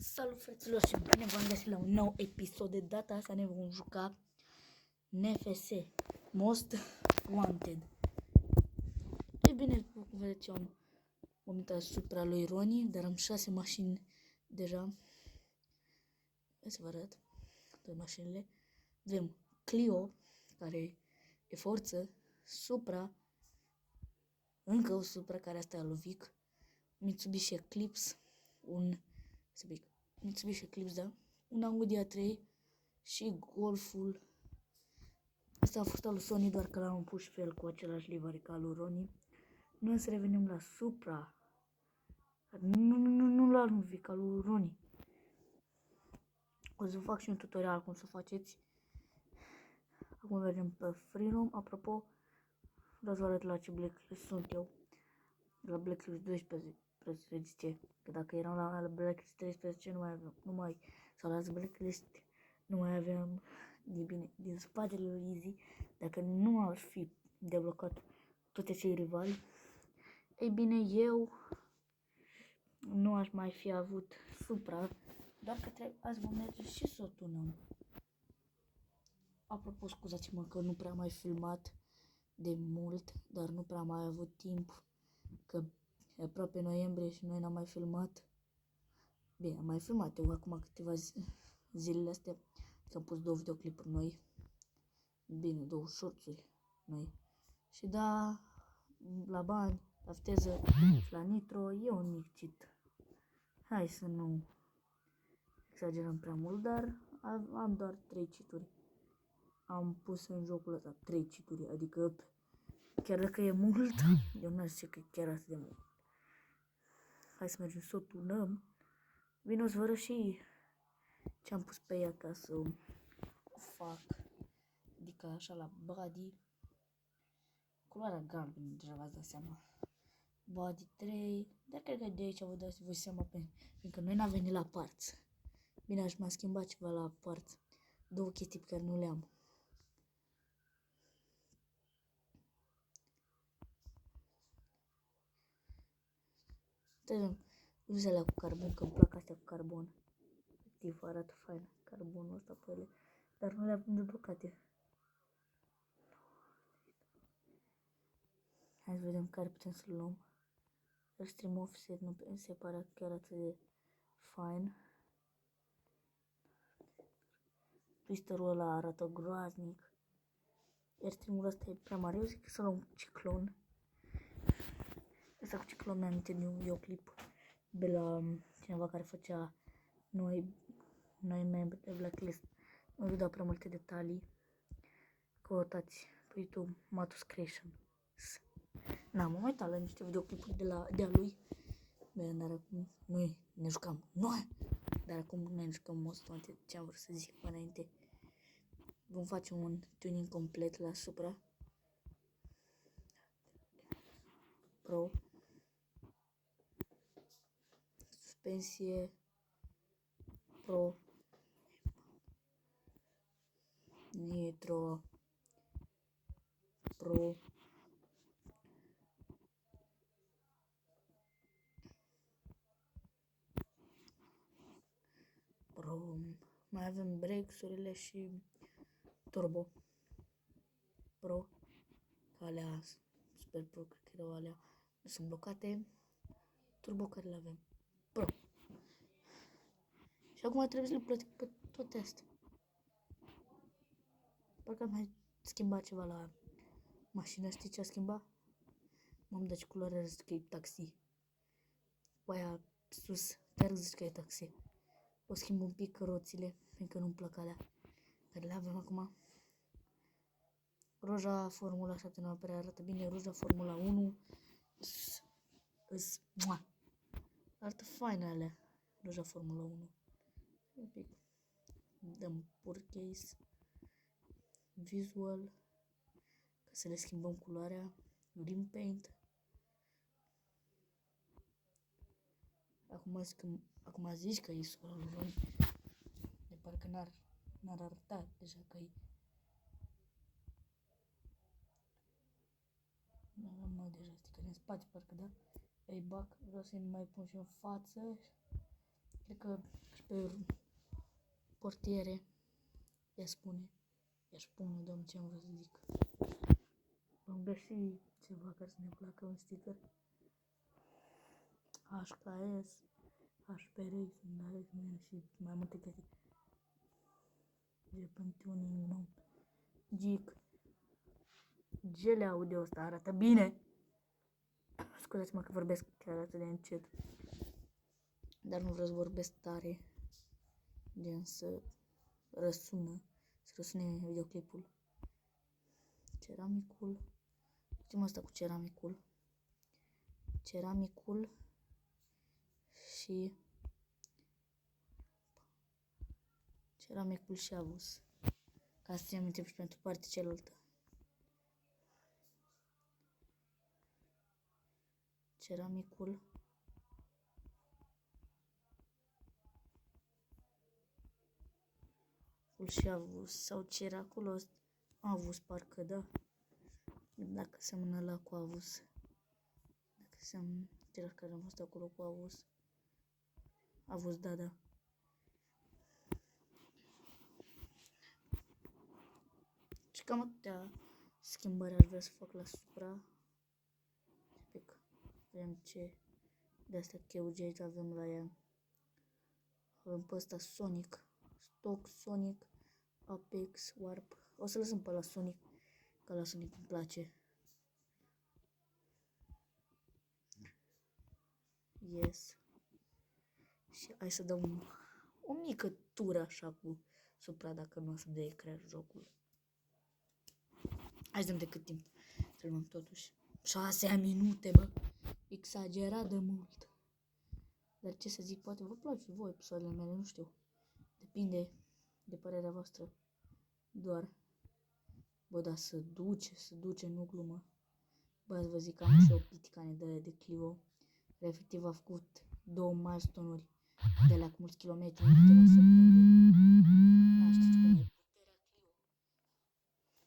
Salut fraților și bine v-am găsit la un nou episod. De data asta ne vom juca NFS, Most Wanted. E bine, după cum vedeți, eu am momentan asupra lui Ronnie, dar am 6 mașini deja. Să vă arăt toate mașinile. Avem Clio, care e forță, Supra, încă o Supra care asta e Lovic, Mitsubishi Eclipse, Mitsubishi Eclipse, da? Un Audi A3 și Golful. Asta a fost al lui Sony, doar că l-am pus și fel cu același livrare ca lui Ronnie. Noi să revenim la Supra. Nu la lui ca lui Ronnie. O să fac și un tutorial cum să faceți. Acum mergem pe Freedom. Apropo, vreau să vă arăt la ce blacklist sunt eu. La blacklist 12, că dacă eram la blacklist 13 sau la blacklist nu mai aveam din spatele lui Easy. Dacă nu ar fi deblocat toate cei rivali, ei bine, eu nu aș mai fi avut Supra, doar că azi vom merge și să o tunăm. Apropo, scuzați-mă că nu prea mai filmat de mult, dar nu prea mai avut timp, că e aproape noiembrie și noi n-am mai filmat. Bine, am mai filmat eu acum câteva zilele astea, că am pus 2 videoclipuri noi. Bine, 2 shorts-uri noi. Și da, la bani, la viteză și la nitro e un mic cheat. Hai să nu exagerăm prea mult, dar am doar 3 cheat-uri. Am pus în jocul ăsta 3 cheat-uri, adică chiar dacă e mult, eu n-aș zice că e chiar atât de mult. Hai să mergem să o tunăm. Bine, o să vă arăt și ce am pus pe ea ca să o fac. Adică așa la body. Culoarea galbenă, deja v-ați dat seama. Body 3, dar cred că de aici vă dați voi seama pentru că noi n-am venit la parți. Bine, aș mai schimba ceva la parți. 2 chestii pe care nu le am. Uzele cu carbon, că îmi plac astea cu carbon. Efectiv, arată fain carbonul ăsta pe ele, dar nu le-am deblocate. Hai să vedem care putem să luăm. Extreme Offset nu mi se pare chiar atât de fain. Twisterul ăla arată groaznic. Airstream-ul ăsta e prea mare. Eu zic să luăm Ciclon. Ăsta cu Ciclon mi-am amintit de un videoclip de la cineva care făcea noi membri de Blacklist. Nu vă dau prea multe detalii. Căutați pe YouTube Matus Creation. N-am uitat la niște videoclipuri de-a lui. Bine, dar acum noi ne jucam. Noi! Dar acum noi ne jucăm Most Wanted. Ce am vrut să zic mai înainte. Vom face un tuning complet la Supra Pro. Suspensie Pro. Nitro Pro. Pro. Mai avem brakes-urile și Turbo Pro. Alea Super Pro, cred că erau alea. Sunt blocate. Turbo care le avem. Pro. Și acum trebuie să le plătim pe toate astea. Parcă am mai schimbat ceva la mașină. Știi ce a schimbat? M-am dat și culoarea zic că e taxi. Cu aia sus, chiar zici că e taxi. O schimb un pic roțile, pentru că nu-mi plac alea care le avem acum. Roja Formula 7 nu prea arată bine. Roja Formula 1 arată faine alea. Roja Formula 1. Un pic. Dăm purchase. Visual. Ca să le schimbăm culoarea. Rim paint. Acum zici că e solul. De parcă n-ar arăta deja că e. Nu deja sticări în spate, parcă da. Ei bac, vreau să-i mai pun și în față. Cred că și pe portiere i-aș spune, domnul, ce am vrut să zic. Vom găsi ceva care să ne placă, un sticker. HKS, HPR, și mai multe chestii. Japan Tuning, nu. Geek. Gele audio ăsta arată bine. Scuzați-mă că vorbesc chiar atât de încet. Dar nu vreau să vorbesc tare. Gen să răsune videoclipul. Ceramicul. Facem asta cu ceramicul. Ceramicul și avus. Ca să ținem timp și pentru partea cealaltă. Ceramicul și avus. Sau ceraculos. Avus, parcă, da. Dacă semănă la cu avus. Dacă semănă cerac care am fost acolo cu avus. Avus, da. Și cam atâtea schimbări aș vrea să fac la Supra. Tipic. Vedem ce de astea cheuge avem la ea. Avem pe ăsta Sonic, Stock, Sonic, Apex, Warp. O să lăsăm pe la Sonic, că la Sonic îmi place. Yes. Și hai să dăm o mică tură așa cu Supra, dacă nu o să dea crash jocul. Hai să dăm de cât timp. Filmăm totuși 6 minute, bă. Exagerat de mult. Dar ce să zic, poate vă place voi episoadele mele, nu știu. Depinde de părerea voastră. Doar. Bă, da, să duce, nu glumă. Bă, vă zic că am și o piticane de Clio. Efectiv a făcut 2 milestone-uri de la cu mulți kilometri în câteva secunde. Nu știți cum e puterea Clio.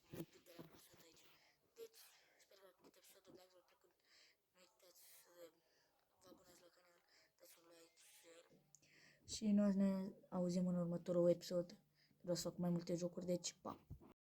Puterea plasată aici. Deci, sper că câte episoade de live v-au plăcut. Nu uitați să vă abonați la canal, dați un like, share. Și noi ne auzim în următorul episod. Vreau să fac mai multe jocuri, deci pa!